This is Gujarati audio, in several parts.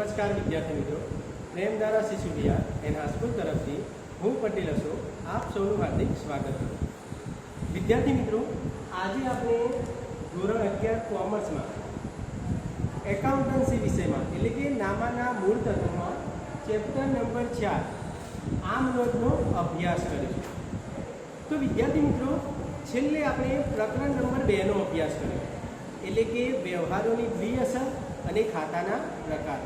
નમસ્કાર વિદ્યાર્થી મિત્રો, પ્રેમધારા શિશુવિહાર એન્ડ હાઈસ્કૂલ તરફથી હું પટેલ અશોક આપ સૌનું હાર્દિક સ્વાગત કરું. વિદ્યાર્થી મિત્રો, આજે આપણે ધોરણ 11 કોમર્સમાં એકાઉન્ટન્સી વિષયમાં એટલે કે નામાના મૂળ તત્વોમાં ચેપ્ટર નંબર 4 આમ નોંધનો અભ્યાસ કરીશું. તો વિદ્યાર્થી મિત્રો, છેલ્લે આપણે પ્રકરણ નંબર 2નો અભ્યાસ કર્યો એટલે કે વ્યવહારોની દ્વિઅસર અને ખાતાના પ્રકાર.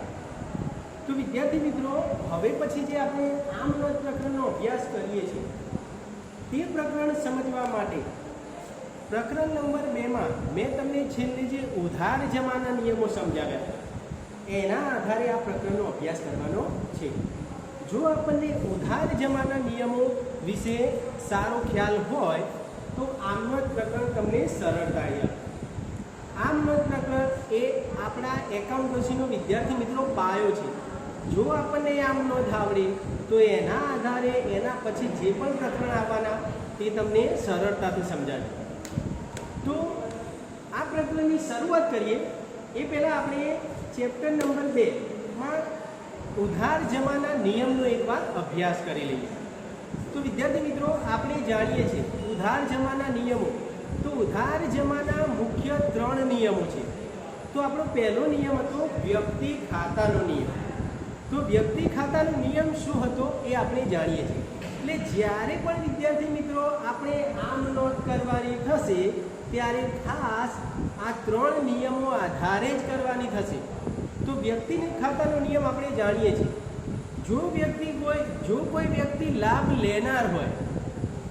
તો વિદ્યાર્થી મિત્રો, હવે પછી જે આપણે આમ નોંધ પ્રકરણનો અભ્યાસ કરીએ છીએ તે પ્રકરણ સમજવા માટે પ્રકરણ નંબર 2માં મેં તમને છેલ્લે જે ઉધાર જમાના નિયમો સમજાવ્યા એના આધારે આ પ્રકરણનો અભ્યાસ કરવાનો છે. જો આપણને ઉધાર જમાના નિયમો વિશે સારો ખ્યાલ હોય તો આમ નોંધ પ્રકરણ તમને સરળતાથી આપે. આમ નોંધ પ્રકરણ એ આપણા એકાઉન્ટન્સીનો વિદ્યાર્થી મિત્રો પાયો છે. જો આપણને આમ નોંધ આવડે તો એના આધારે એના પછી જે પણ પ્રકરણ આવવાના તે તમને સરળતાથી સમજાશે. તો આ પ્રકરણની શરૂઆત કરીએ એ પહેલાં આપણે ચેપ્ટર નંબર 2માં ઉધાર જમાના નિયમનો એકવાર અભ્યાસ કરી લઈએ. તો વિદ્યાર્થી મિત્રો, આપણે જાણીએ છીએ ઉધાર જમાના નિયમો. તો ઉધાર જમાના મુખ્ય 3 નિયમો છે. તો આપણો પહેલો નિયમ હતો વ્યક્તિ ખાતાનો નિયમ. તો વ્યક્તિ ખાતાનો નિયમ શું હતો એ આપણે જાણીએ છીએ. એટલે જ્યારે પણ વિદ્યાર્થી મિત્રો આપણે આમ નોંધ કરવાની થશે ત્યારે ખાસ આ 3 નિયમો આધારે જ કરવાની થશે. તો વ્યક્તિ ખાતાનો નિયમ આપણે જાણીએ છીએ. જો કોઈ વ્યક્તિ લાભ લેનાર હોય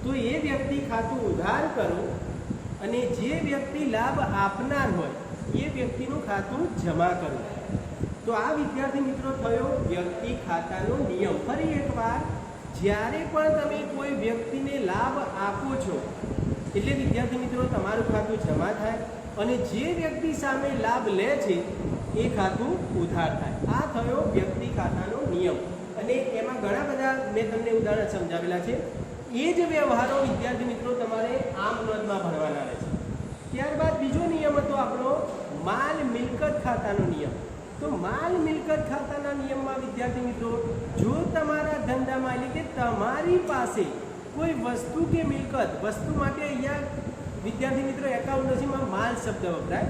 તો એ વ્યક્તિ ખાતું ઉધાર કરો અને જે વ્યક્તિ લાભ આપનાર હોય એ વ્યક્તિનું ખાતું જમા કરો. તો આ વિદ્યાર્થી મિત્રો થયો વ્યક્તિ ખાતાનો નિયમ. ફરી એકવાર, જ્યારે પણ તમે કોઈ વ્યક્તિને લાભ આપો છો એટલે વિદ્યાર્થી મિત્રો તમારું ખાતું જમા થાય અને જે વ્યક્તિ સામે લાભ લે છે એ ખાતું ઉધાર થાય. આ થયો વ્યક્તિ ખાતાનો નિયમ અને એમાં ઘણા બધા મેં તમને ઉદાહરણ સમજાવેલા છે. એ જ વ્યવહારો વિદ્યાર્થી મિત્રો તમારે આમ નોંધમાં ભણવાના રહે છે. ત્યારબાદ બીજો નિયમ હતો આપણો માલ મિલકત ખાતાનો નિયમ. તો માલ મિલકત ખાતાના નિયમમાં વિદ્યાર્થી મિત્રો, જો તમારા ધંધામાં એટલે કે તમારી પાસે કોઈ વસ્તુ કે મિલકત, વસ્તુ માટે અહીંયા વિદ્યાર્થી મિત્રો એકાઉન્ટન્સીમાં માલ શબ્દ વપરાય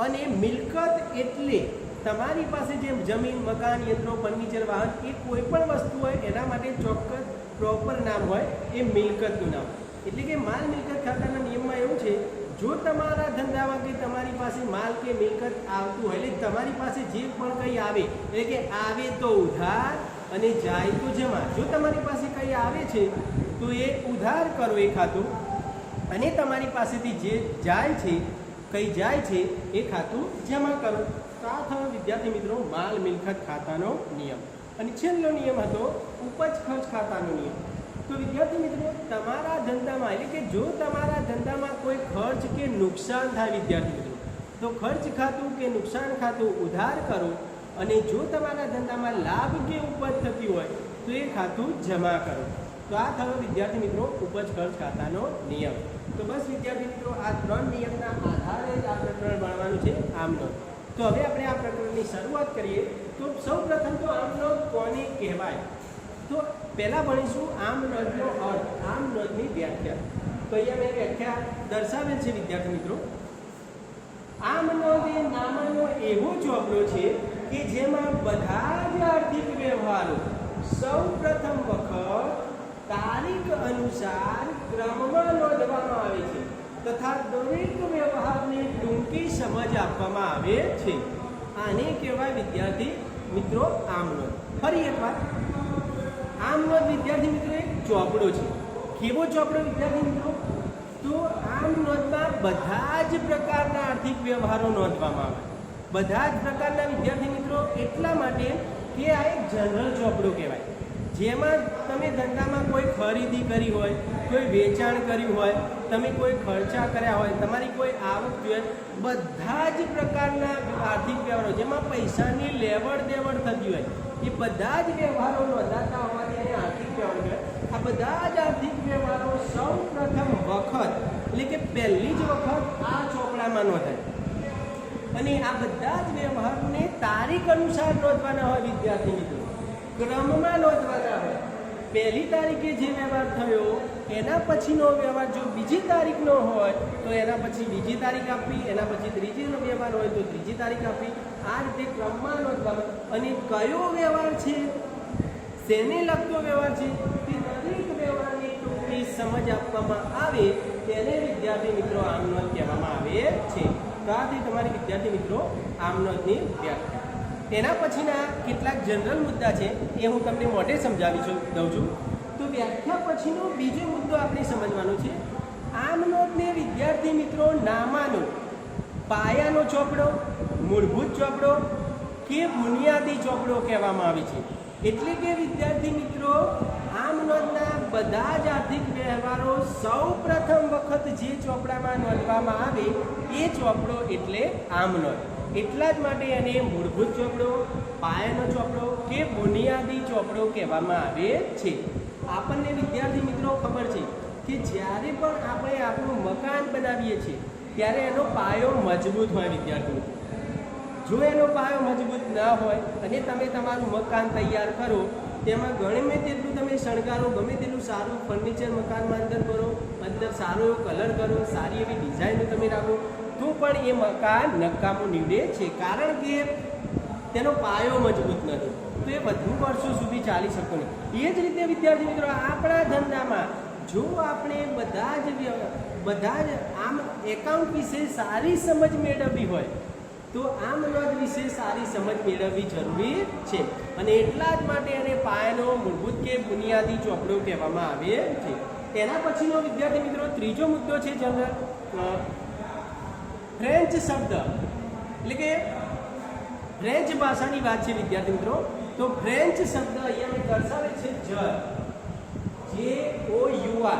અને મિલકત એટલે તમારી પાસે જે જમીન, મકાન, યંત્રો, ફર્નિચર, વાહન એ કોઈ પણ વસ્તુ હોય એના માટે ચોક્કસ પ્રોપર નામ હોય એ મિલકતનું નામ. એટલે કે માલ મિલકત ખાતાના નિયમમાં એવું છે, જો તમારા ધંધામાં કે તમારી પાસે માલ કે મિલકત આવતું હોય એટલે તમારી પાસે જે પણ કંઈ આવે એટલે કે આવે તો ઉધાર અને જાય તો જમા. જો તમારી પાસે કંઈ આવે છે તો એ ઉધાર કરો એ ખાતું અને તમારી પાસેથી જે જાય છે કંઈ જાય છે એ ખાતું જમા કરો. તો આ થયો વિદ્યાર્થી મિત્રો માલ મિલકત ખાતાનો નિયમ. અને છેલ્લો નિયમ હતો ઉપજ ખર્ચ ખાતાનો નિયમ. તો વિદ્યાર્થી મિત્રો, તમારા ધંધામાં એટલે કે જો તમારા ધંધામાં કોઈ ખર્ચ કે નુકસાન થાય વિદ્યાર્થી મિત્રો, તો ખર્ચ ખાતું કે નુકસાન ખાતું ઉધાર કરો અને જો તમારા ધંધામાં લાભ કે ઉપજ થતી હોય તો એ ખાતું જમા કરો. તો આ થયો વિદ્યાર્થી મિત્રો ઉપજ ખર્ચ ખાતાનો નિયમ. તો બસ વિદ્યાર્થી મિત્રો, આ 3 નિયમના આધારે જ આ પ્રકરણ ભણવાનું છે આમ નોંધ. તો હવે આપણે આ પ્રકરણની શરૂઆત કરીએ. તો સૌ પ્રથમ તો આમ નોંધ કોને કહેવાય? તો પહેલાં ભણીશું આમ નોંધનો અર્થ, આમ નોંધની વ્યાખ્યા. તો અહીંયા મેં વ્યાખ્યા દર્શાવેલ છે વિદ્યાર્થી મિત્રો. આમ નોંધ એ નામાનો એવો ચોપડો છે કે જેમાં બધા જ આર્થિક વ્યવહારો સૌ પ્રથમ વખત તારીખ અનુસાર ક્રમમાં નોંધવામાં આવે છે તથા દરેક વ્યવહારને ટૂંકી સમજ આપવામાં આવે છે. આને કહેવાય વિદ્યાર્થી મિત્રો આમ નોંધ. ફરી એકવાર, આમ નોંધ વિદ્યાર્થી મિત્રો એક ચોપડો છે. કેવો ચોપડો વિદ્યાર્થી મિત્રો? તો આમ નોંધમાં બધા જ પ્રકારના આર્થિક વ્યવહારો નોંધવામાં આવે. બધા જ પ્રકારના વિદ્યાર્થી મિત્રો એટલા માટે કે આ એક જનરલ ચોપડો કહેવાય. જેમાં તમે ધંધામાં કોઈ ખરીદી કરી હોય, કોઈ વેચાણ કર્યું હોય, તમે કોઈ ખર્ચા કર્યા હોય, તમારી કોઈ આવક જોઈએ, બધા જ પ્રકારના આર્થિક વ્યવહારો જેમાં પૈસાની લેવડ દેવડ થતી હોય એ બધા જ વ્યવહારો નોંધાતા હોવાથી એને આર્થિક વ્યવહાર કહેવાય. આ બધા જ આર્થિક વ્યવહારો સૌ પ્રથમ વખત એટલે કે પહેલી જ વખત આ ચોપડામાં નોંધાય. અને આ બધા જ વ્યવહારને તારીખ અનુસાર નોંધવાના હોય વિદ્યાર્થી મિત્રો, ક્રમમાં નોંધવાના હોય. પહેલી તારીખે જે વ્યવહાર થયો એના પછીનો વ્યવહાર જો બીજી તારીખનો હોય તો એના પછી બીજી તારીખ આપવી, એના પછી ત્રીજીનો વ્યવહાર હોય તો ત્રીજી તારીખ આપવી. આ રીતે ક્રમમાં નોંધવાનો. અને કયો વ્યવહાર છે, શેને લગતો વ્યવહાર છે, તે દરેક વ્યવહારની ટૂંકી સમજ આપવામાં આવે તેને વિદ્યાર્થી મિત્રો આમનોંધ કહેવામાં આવે છે. તો આ તમારી વિદ્યાર્થી મિત્રો આમનોંધની વ્યાખ્યા. તેના પછીના કેટલાક જનરલ મુદ્દા છે એ હું તમને મોઢે સમજાવી દઉં છું. તો વ્યાખ્યા પછીનો બીજો મુદ્દો આપણે સમજવાનો છે. આમનોંધને વિદ્યાર્થી મિત્રો નામાનો પાયાનો ચોપડો, મૂળભૂત ચોપડો કે બુનિયાદી ચોપડો કહેવામાં આવે છે. એટલે કે વિદ્યાર્થી મિત્રો આમનોંધના બધા જ આર્થિક વ્યવહારો સૌ પ્રથમ વખત જે ચોપડામાં નોંધવામાં આવે એ ચોપડો એટલે આમનોંધ. એટલા જ માટે એને મૂળભૂત ચોપડો, પાયાનો ચોપડો કે બુનિયાદી ચોપડો કહેવામાં આવે છે. આપણને વિદ્યાર્થી મિત્રો ખબર છે કે જ્યારે પણ આપણે આપણું મકાન બનાવીએ છીએ ત્યારે એનો પાયો મજબૂત હોય વિદ્યાર્થી મિત્રો. જો એનો પાયો મજબૂત ના હોય અને તમે તમારું મકાન તૈયાર કરો, તેમાં ગમે તેટલું તમે શણગારો, ગમે તેટલું સારું ફર્નિચર મકાનમાં અંદર કરો, અંદર સારો એવો કલર કરો, સારી એવી ડિઝાઇનો તમે રાખો, તો પણ એ મકાન નકામું નીવડે છે. કારણ કે તેનો પાયો મજબૂત નથી, તો એ વધુ વર્ષો સુધી ચાલી શકતો નહીં. એ જ રીતે વિદ્યાર્થી મિત્રો આપણા ધંધામાં જો આપણે બધા જ આમ એકાઉન્ટ વિશે સારી સમજ મેળવવી હોય તો આમનોંધ વિશે સારી સમજ મેળવવી જરૂરી છે. અને એટલા જ માટે એને પાયાનો, મૂળભૂત કે બુનિયાદી ચોપડો કહેવામાં આવે છે. તેના પછીનો વિદ્યાર્થી મિત્રો ત્રીજો મુદ્દો છે જનરલ ફ્રેન્ચ શબ્દ, એટલે કે ફ્રેન્ચ ભાષાની વાત છે વિદ્યાર્થી મિત્રો. તો ફ્રેન્ચ શબ્દ અહીંયા મેં દર્શાવે છે JOUR.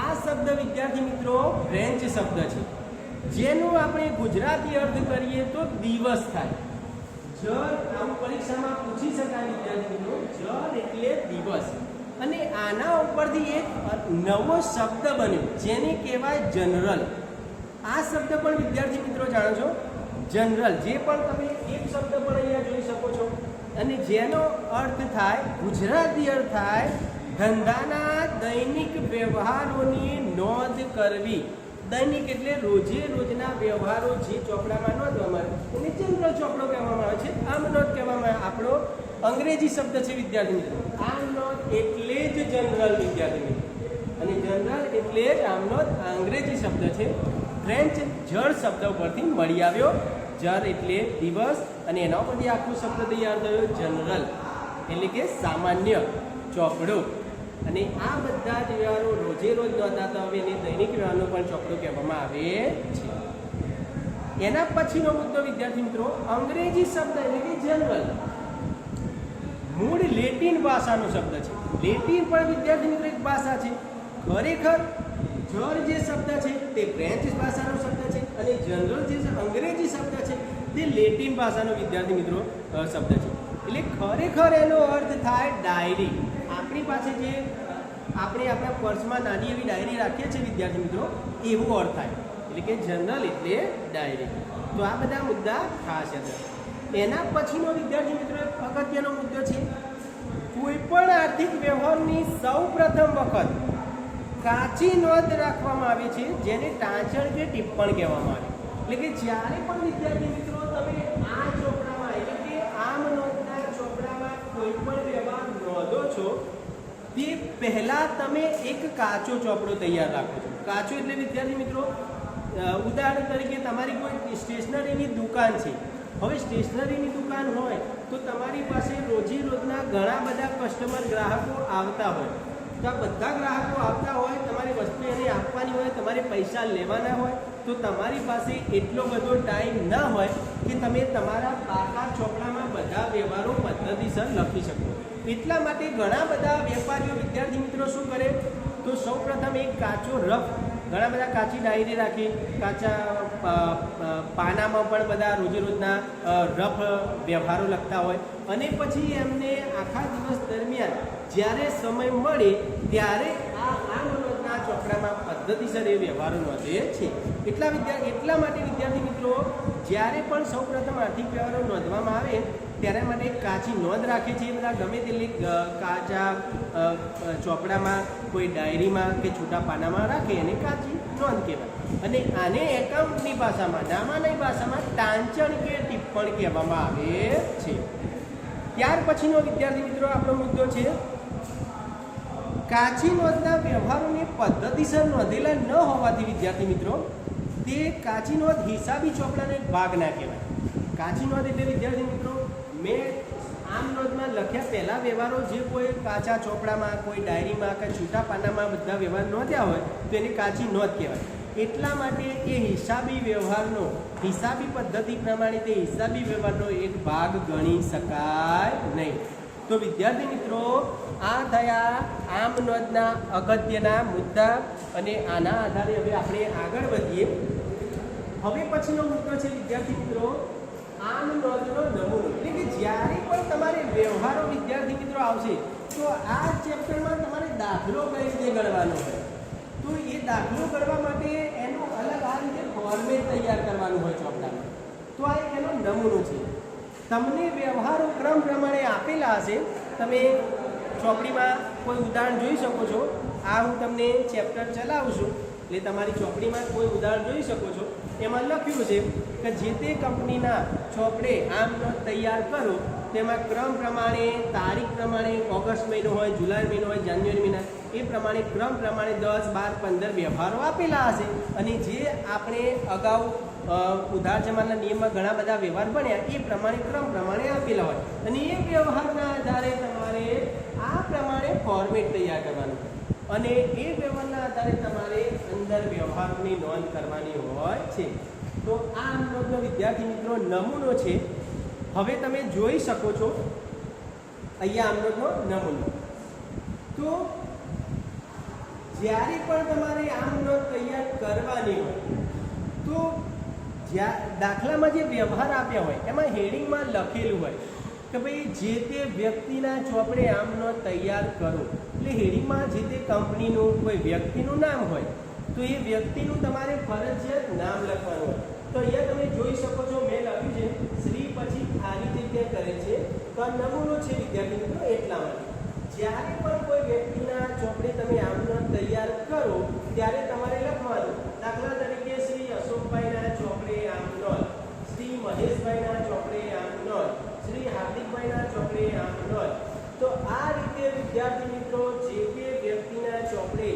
આ શબ્દ વિદ્યાર્થી મિત્રો ફ્રેન્ચ શબ્દ છે, જેનો આપણે ગુજરાતી અર્થ કરીએ તો દિવસ થાય. જર આમ પરીક્ષામાં પૂછી શકાય વિદ્યાર્થી મિત્રો, જર એટલે દિવસ. અને આના ઉપરથી એક નવો શબ્દ બન્યો જેને કહેવાય જનરલ. આ શબ્દ પણ વિદ્યાર્થી મિત્રો જાણો છો, જનરલ, જે પણ તમે એક શબ્દ પણ અહીંયા જોઈ શકો છો. અને જેનો અર્થ થાય, ગુજરાતી અર્થ થાય ધંધાના દૈનિક વ્યવહારોની નોંધ કરવી. દૈનિક એટલે રોજે રોજના વ્યવહારો જે ચોપડામાં નોંધવામાં આવે એને જનરલ ચોપડો કહેવામાં આવે છે, આમનોંધ કહેવામાં આવે. આપણો અંગ્રેજી શબ્દ છે વિદ્યાર્થી મિત્રો, આમનોંધ એટલે જ જનરલ વિદ્યાર્થી મિત્રો, અને જનરલ એટલે જ આમનોંધ અંગ્રેજી શબ્દ છે. ફ્રેન્ચ જળ શબ્દ ઉપરથી મળી આવ્યો. જર એટલે દિવસ અને એના ઉપરથી આખો શબ્દ તૈયાર થયો જનરલ, એટલે કે સામાન્ય ચોપડો. અને આ બધા જ વ્યવહારો રોજે રોજ નોંધાતા હોય એને દૈનિક વ્યવહારનો પણ ચોપડો કહેવામાં આવે છે. એના પછીનો મુદ્દો વિદ્યાર્થી મિત્રો અંગ્રેજી શબ્દ એટલે કે જનરલ મૂળ લેટિન ભાષાનો શબ્દ છે. લેટિન પણ વિદ્યાર્થી મિત્રો એક ભાષા છે. ખરેખર જર જે શબ્દ છે તે ફ્રેન્ચ ભાષાનો શબ્દ છે અને જનરલ જે અંગ્રેજી શબ્દ છે તે લેટિન ભાષાનો વિદ્યાર્થી મિત્રો શબ્દ છે. એટલે ખરેખર એનો અર્થ થાય ડાયરી. આપણી પાસે જે આપણે આપણા પર્સમાં નાની એવી ડાયરી રાખીએ છીએ વિદ્યાર્થી મિત્રો, એવો અર્થ થાય. એટલે કે જનરલ એટલે ડાયરી. તો આ બધા મુદ્દા ખાસ છે. એના પછીનો વિદ્યાર્થી મિત્રો એક અગત્યનો મુદ્દો છે, કોઈ પણ આર્થિક વ્યવહારની સૌ પ્રથમ વખત કાચી નોંધ રાખવામાં આવે છે, જેને ટાંચણ કે ટિપ્પણ કહેવામાં આવે. એટલે કે જ્યારે પણ વિદ્યાર્થી મિત્રો તમે આ ચોપડામાં એટલે કે આમનોંધના ચોપડામાં કોઈ પણ વ્યવહાર નોંધો છો તે પહેલાં તમે એક કાચો ચોપડો તૈયાર રાખો છો. કાચો એટલે વિદ્યાર્થી મિત્રો ઉદાહરણ તરીકે તમારી કોઈ સ્ટેશનરીની દુકાન છે. હવે સ્ટેશનરીની દુકાન હોય તો તમારી પાસે રોજે રોજના ઘણા બધા કસ્ટમર ગ્રાહકો આવતા હોય. તો આ બધા ગ્રાહકો આવતા હોય, તમારી વસ્તુ એને આપવાની હોય, તમારે પૈસા લેવાના હોય, તો તમારી પાસે એટલો બધો ટાઈમ ના હોય કે તમે તમારા પાકા ચોપડામાં બધા વ્યવહારો પદ્ધતિસર લખી શકો. એટલા માટે ઘણા બધા વેપારીઓ વિદ્યાર્થી મિત્રો શું કરે, તો સૌપ્રથમ એક કાચો રફ, ઘણા બધા કાચી ડાયરી રાખી, કાચા પાનામાં પણ બધા રોજે રોજના રફ વ્યવહારો લખતા હોય. અને પછી એમને આખા દિવસ દરમિયાન જ્યારે સમય મળે ત્યારે આ આમનોંધના ચોપડામાં પદ્ધતિસર એ વ્યવહારો નોંધે છે. એટલા માટે વિદ્યાર્થી મિત્રો જ્યારે પણ સૌપ્રથમ આર્થિક વ્યવહારો નોંધવામાં આવે ત્યારે માટે એક કાચી નોંધ રાખે છે. બધા ગમે તેટલી કાચા ચોપડામાં, કોઈ ડાયરીમાં કે છૂટા પાનામાં રાખે એને કાચી નોંધ કહેવાય. અને આને એકાઉન્ટની ભાષામાં, નામાની ભાષામાં ટાંચણ કે ટિપ્પણ કહેવામાં આવે છે. ત્યાર પછીનો વિદ્યાર્થી મિત્રો આપણો મુદ્દો છે કાચી નોંધના વ્યવહારોને પદ્ધતિસર નોંધેલા ન હોવાથી વિદ્યાર્થી મિત્રો તે કાચી નોંધ હિસાબી ચોપડાનો એક ભાગ ના કહેવાય. કાચી નોંધ એટલે વિદ્યાર્થી મિત્રો મેં આમ નોંધમાં લખ્યા પહેલા વ્યવહારો જે કોઈ કાચા ચોપડામાં, કોઈ ડાયરીમાં કે છૂટા પાનામાં બધા વ્યવહાર નોંધ્યા હોય તો એને કાચી નોંધ કહેવાય. એટલા માટે એ હિસાબી વ્યવહારનો, હિસાબી પદ્ધતિ પ્રમાણે તે હિસાબી વ્યવહારનો એક ભાગ ગણી શકાય નહીં. તો વિદ્યાર્થી મિત્રો આ થયા આમ નોંધના અગત્યના મુદ્દા અને આના આધારે હવે આપણે આગળ વધીએ. હવે પછીનો મુદ્દો છે વિદ્યાર્થી મિત્રો આમ નોંધનો નમૂનો. એટલે કે જ્યારે પણ તમારે વ્યવહારો વિદ્યાર્થી મિત્રો આવશે તો આ ચેપ્ટરમાં તમારે દાખલો કઈ રીતે ગણવાનો હોય તો એ દાખલો કરવા માટે એનું અલગ આ રીતે ફોર્મેટ તૈયાર કરવાનું હોય ચોપડામાં. તો આ એક એનો નમૂનો છે. તમને વ્યવહારો ક્રમ પ્રમાણે આપેલા હશે. તમે ચોપડીમાં કોઈ ઉદાહરણ જોઈ શકો છો. આ હું તમને ચેપ્ટર ચલાવું છું એટલે તમારી ચોપડીમાં કોઈ ઉદાહરણ જોઈ શકો છો. એમાં લખ્યું છે કે જે તે કંપનીના ચોપડે આમ નોંધ તૈયાર કરો તેમાં ક્રમ પ્રમાણે, તારીખ પ્રમાણે, ઓગસ્ટ મહિનો હોય, જુલાઈ મહિનો હોય, જાન્યુઆરી મહિના, એ પ્રમાણે ક્રમ પ્રમાણે 10, 12, 15 વ્યવહારો આપેલા હશે. અને જે આપણે અગાઉ ઉધાર જમાના નિયમમાં ઘણા બધા વ્યવહાર બન્યા એ પ્રમાણે ક્રમ પ્રમાણે આપેલા હોય. અને એ વ્યવહારના આધારે તમારે આ પ્રમાણે ફોર્મેટ તૈયાર કરવાનું અને એ વ્યવહારના આધારે તમારે અંદર વ્યવહારની નોંધ કરવાની હોય છે. તો આ નોંધનો વિદ્યાર્થી મિત્રો નમૂનો છે. હવે તમે જોઈ શકો છો અહીંયા આમ નોંધનો નમૂનો. તો જ્યારે પણ તમારે આમ નોંધ તૈયાર કરવાની હોય તો દાખલામાં જે વ્યવહાર આપ્યા હોય એમાં હેડિંગમાં લખેલું હોય કે ભાઈ જે તે વ્યક્તિના ચોપડે આમ નોંધ તૈયાર કરો. એટલે હેડિંગમાં જે તે કંપનીનું, કોઈ વ્યક્તિનું નામ હોય તો એ વ્યક્તિનું તમારે ફરજિયાત નામ લખવાનું હોય. તો અહીંયા તમે જોઈ શકો છો મેં લખ્યું છે શ્રી, પછી ખાલી જગ્યા કરે છે. તો આ નમૂનો છે વિદ્યાર્થી મિત્રો. એટલા માટે જ્યારે પણ કોઈ વ્યક્તિના ચોપડે તમે આમ નોંધ તૈયાર કરો ત્યારે તમારે લખવાનું. દાખલા તરીકે શ્રી અશોકભાઈના ચોપડે આમ નોંધ, શ્રી મહેશભાઈના ચોપડે આમ નોંધ, શ્રી હાર્દિકભાઈના ચોપડે આમ નોંધ. તો આ રીતે વિદ્યાર્થી મિત્રો જે તે વ્યક્તિના ચોપડે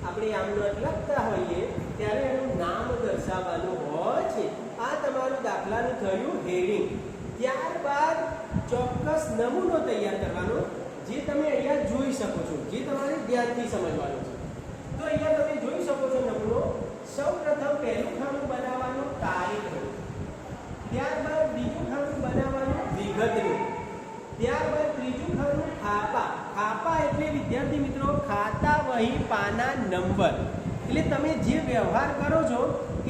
આપણે આમ નોંધ લખતા હોઈએ ત્યારે એનું નામ દર્શાવવાનું હોય છે. આ તમારું દાખલાનું થયું હેડિંગ. ત્યારબાદ ચોક્કસ નમૂનો તૈયાર કરવાનો જે તમે અહીંયા જોઈ શકો છો, જે તમારે ધ્યાનથી સમજવાનું છે. તો અહીંયા તમે જોઈ શકો છો નમૂનો. સૌ પ્રથમ પહેલું ખાનું બનાવવાનું તારીખનું, ત્યારબાદ બીજું ખાનું બનાવવાનું વિગતનું, ત્યારબાદ ત્રીજું ખાનું ખાપા. ખાપા એટલે વિદ્યાર્થી મિત્રો ખાતા વહી પાના નંબર. એટલે તમે જે વ્યવહાર કરો છો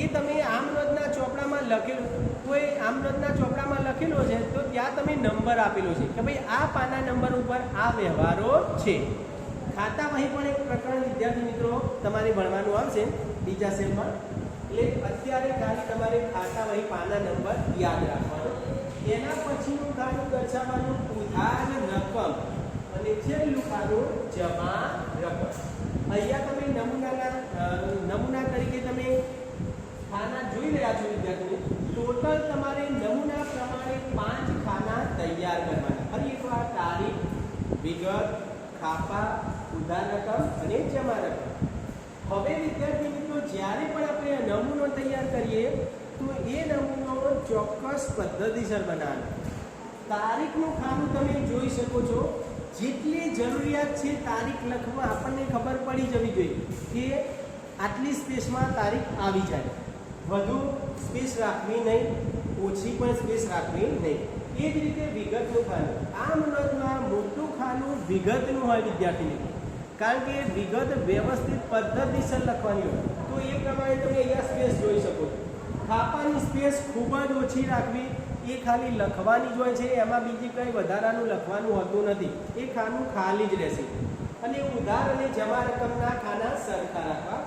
એ તમે આમ નોંધના ચોપડામાં લખેલું, કોઈ આમ નોંધના ચોપડામાં લખેલો છે તો ત્યાં તમે નંબર આપેલો છે કે ભાઈ આ પાના નંબર ઉપર આ વ્યવહારો છે. ખાતા વહી પણ એક પ્રકરણ વિદ્યાર્થી મિત્રો તમારે ભણવાનું આવશે બીજા સેમમાં. એટલે અત્યારે ખાલી તમારે ખાતા વહી પાના નંબર યાદ રાખવાનો. એના પછીનું ખાનું દર્શાવવાનું ઉધાર રકમ અને છેલ્લું ખાનું જમા રકમ. અહીંયા તમે નમૂના તરીકે તમે ખાના જોઈ રહ્યા છો વિદ્યાર્થીઓ. ટોટલ તમારે નમૂના પ્રમાણે 5 ખાના તૈયાર કરવાના. ફરી એકવાર તારીખ, વિગત, ખાપા, ઉધાર રકમ અને જમા રકમ. હવે વિદ્યાર્થી મિત્રો જ્યારે પણ આપણે નમૂનો તૈયાર કરીએ તો એ નમૂનો ચોક્કસ પદ્ધતિસર બનાવવાનો. તારીખનું ખાનું તમે જોઈ શકો છો. જેટલી જરૂરિયાત છે તારીખ લખવા આપણને ખબર પડી જવી જોઈએ કે આટલી સ્પેસમાં તારીખ આવી જાય. વધુ સ્પેસ રાખવી નહીં, ઓછી પણ સ્પેસ રાખવી નહીં. એ જ રીતે વિગતનું ખાનું. આમ નોંધમાં મોટું ખાનું વિગતનું હોય વિદ્યાર્થી મિત્રો. કારણ કે વિગત વ્યવસ્થિત પદ્ધતિસર લખવાની હોય તો એ પ્રમાણે તમે અહીંયા સ્પેસ જોઈ શકો છો. ખાપાની સ્પેસ ખૂબ જ ઓછી રાખવી. એ ખાલી લખવાની જ હોય છે, એમાં બીજી કંઈ વધારાનું લખવાનું હોતું નથી. એ ખાનું ખાલી જ રહેશે. અને ઉધાર અને જમા રકમના ખાના સરખા રાખવા.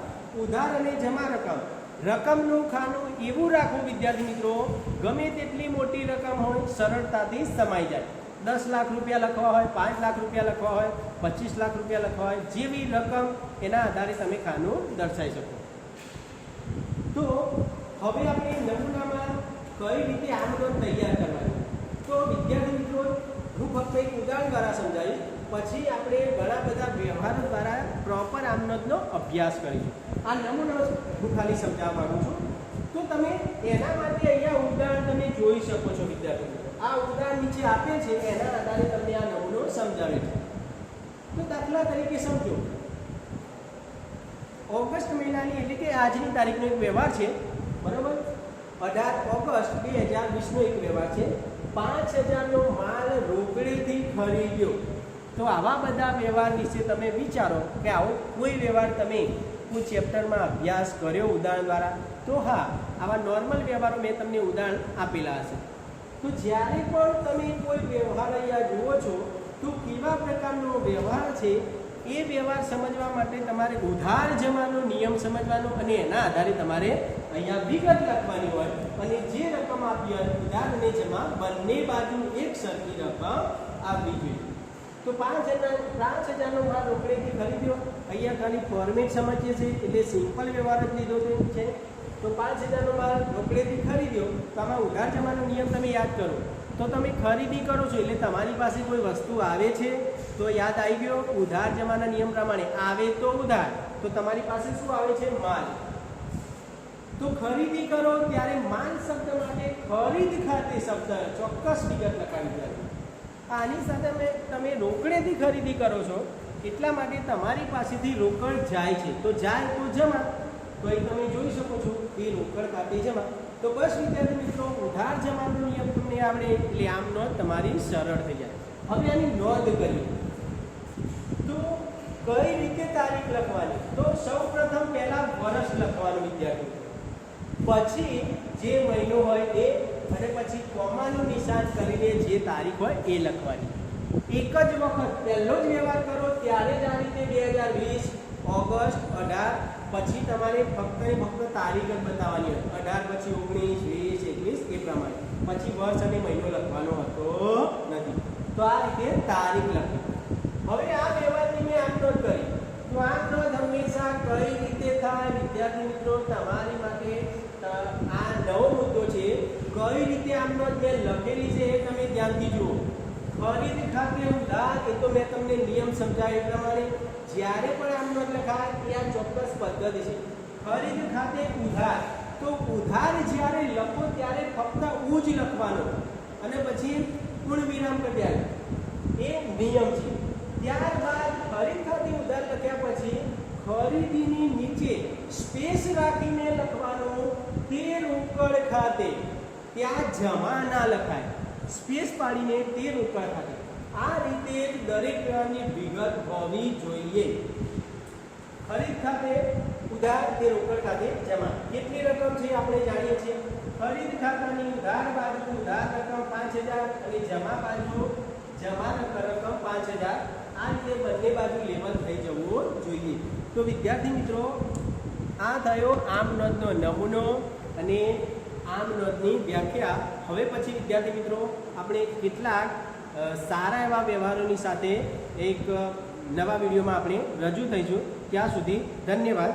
ઉધાર અને જમા રકમ રકમનું ખાનું એવું રાખવું વિદ્યાર્થી મિત્રો, ગમે તેટલી મોટી રકમ હોય સરળતાથી સમાઈ જાય. 10 લાખ રૂપિયા લખવા હોય, 5 લાખ રૂપિયા લખવા હોય, 25 લાખ રૂપિયા લખવા હોય, જેવી રકમ એના આધારે તમે ખાનું દર્શાવી શકો. તો હવે આપણે નમૂનામાં કઈ રીતે આમ નોંધ તૈયાર કરવાની, તો વિદ્યાર્થી મિત્રો હું ફક્ત એક ઉદાહરણ દ્વારા સમજાવીશ, પછી આપણે ઘણા બધા વ્યવહારો દ્વારા પ્રોપર આમ નોંધનો અભ્યાસ કરીશું. આ નમૂનો હું ખાલી સમજાવવા માંગુ છું. તો તમે એના માટે અહીંયા ઉદાહરણ તમે જોઈ શકો છો વિદ્યાર્થી મિત્રો. આ ઉદાહરણ નીચે આપે છે એના આધારે તમને આ નમૂનો સમજાવે છે. તો દાખલા તરીકે સમજો, ઓગસ્ટ મહિનાની એટલે કે આજની તારીખનો એક વ્યવહાર છે, બરાબર. 18 ઓગસ્ટ 2020 નો એક વ્યવહાર છે. 5000 નો માલ રોકડેથી ખરીદ્યો. તો આવા બધા વ્યવહાર વિશે તમે વિચારો કે આવો કોઈ વ્યવહાર તમે કોઈ ચેપ્ટરમાં અભ્યાસ કર્યો ઉદાહરણ દ્વારા, તો હા, આવા નોર્મલ વ્યવહારો મેં તમને ઉદાહરણ આપેલા હશે. તો જ્યારે પણ તમે કોઈ વ્યવહાર અહીંયા જુઓ છો તો કેવા પ્રકારનો વ્યવહાર છે એ વ્યવહાર સમજવા માટે તમારે ઉધાર જમાનો નિયમ સમજવાનો અને એના આધારે તમારે અહીંયા વિગત લખવાની હોય અને જે રકમ આપી હોય ઉધાર અને જમા બંને બાજુ એક સરખી રકમ આપવી જોઈએ. તો 5000 નો માલ રોકડેથી ખરીદ્યો. અહીંયા ખાલી ફોર્મેટ સમજીએ છીએ એટલે સિમ્પલ વ્યવહાર જ લીધો છે. તો 5000 નો માલ રોકડેથી ખરીદ્યો. તો આમાં ઉધાર જમાનો નિયમ તમે યાદ કરો. તો તમે ખરીદી કરો છો એટલે તમારી પાસે કોઈ વસ્તુ આવે છે તો યાદ આવી ગયો ઉધાર જમાના નિયમ પ્રમાણે આવે તો ઉધાર, તો તમારી પાસે શું આવે છે? માલ. તો ખરીદી કરો ત્યારે માલ શબ્દ માટે ખરીદ ખાતે શબ્દ ચોક્કસ વિગત લખાવી જાય. આની સાથે તમે રોકડેથી ખરીદી કરો છો એટલા માટે તમારી પાસેથી રોકડ જાય છે. તો જાય તો જમા, તો એ તમે જોઈ શકો છો એ રોકડ ખાતે જમા. તો બસ વિદ્યાર્થી મિત્રો, ઉધાર જમાનો નિયમ તમને આવડે એટલે આમ નોંધ તમારી સરળ થઈ જાય. હવે આની નોંધ કરીએ તો કઈ રીતે તારીખ લખવાની, તો સૌપ્રથમ પહેલા વર્ષ લખવાનું વિદ્યાર્થી, પછી જે મહિનો હોય એ, અને પછી કોમાનું નિશાન કરીને જે તારીખ હોય એ લખવાની. એક જ વખત પહેલો જ વ્યવહાર કરો ત્યારે જ આ રીતે 2020 ઓગસ્ટ 18, પછી તમારે ફક્ત ને ફક્ત તારીખ જ બતાવવાની હોય. 18 પછી 19, 20, 21 એ પ્રમાણે, પછી વર્ષ અને મહિનો લખવાનો હતો નથી. તો આ રીતે તારીખ લખી. હવે આ વ્યવહારની મેં આમ નોંધ કરી. તો આ નોંધ હંમેશા કઈ રીતે થાય વિદ્યાર્થી મિત્રો, તમારી માટે આ નવો મુદ્દો છે. કઈ રીતે આમ નોંધ મેં લખેલી છે એ તમે ધ્યાનથી જુઓ. ખરીદ ખાતે ઉધાર, એ તો મેં તમને નિયમ સમજાવ્યો એ પ્રમાણે જ્યારે પણ આમ નોંધ લખાય એ આ ચોક્કસ પદ્ધતિ છે. ખરીદ ખાતે ઉધાર, તો ઉધાર જ્યારે લખો ત્યારે ફક્ત ઉ જ લખવાનો અને પછી પૂર્ણ વિરામ કરી દેવાનું, એ નિયમ છે. ત્યારબાદ ખરીદ ખાતે ઉધાર લખ્યા પછી ખરીદીની નીચે સ્પેસ રાખીને લખવાનું તે રોકડ ખાતે. ત્યાં જમા ના લખાય, સ્પેસ પાડીને તે રોકડ ખાતે. આ રીતે દરેક વ્યવહારની વિગત હોવી જોઈએ. ખરીદ ખાતે ઉધાર, તે રોકડ ખાતે જમા. કેટલી રકમ છે આપણે જાણીએ છીએ. ખરીદ ખાતાની ઉધાર બાજુ ઉધાર રકમ 5000 અને જમા બાજુ જમા રકમ 5000. આ રીતે બંને બાજુ લેવલ થઈ જવું જોઈએ. તો વિદ્યાર્થી મિત્રો, આ થયો આમ નોંધનો નમૂનો અને આમ નોંધની વ્યાખ્યા. હવે પછી વિદ્યાર્થી મિત્રો આપણે કેટલાક સારા એવા વ્યવહારોની સાથે એક નવા વિડીયોમાં આપણે રજૂ થઈશું. ત્યાં સુધી ધન્યવાદ.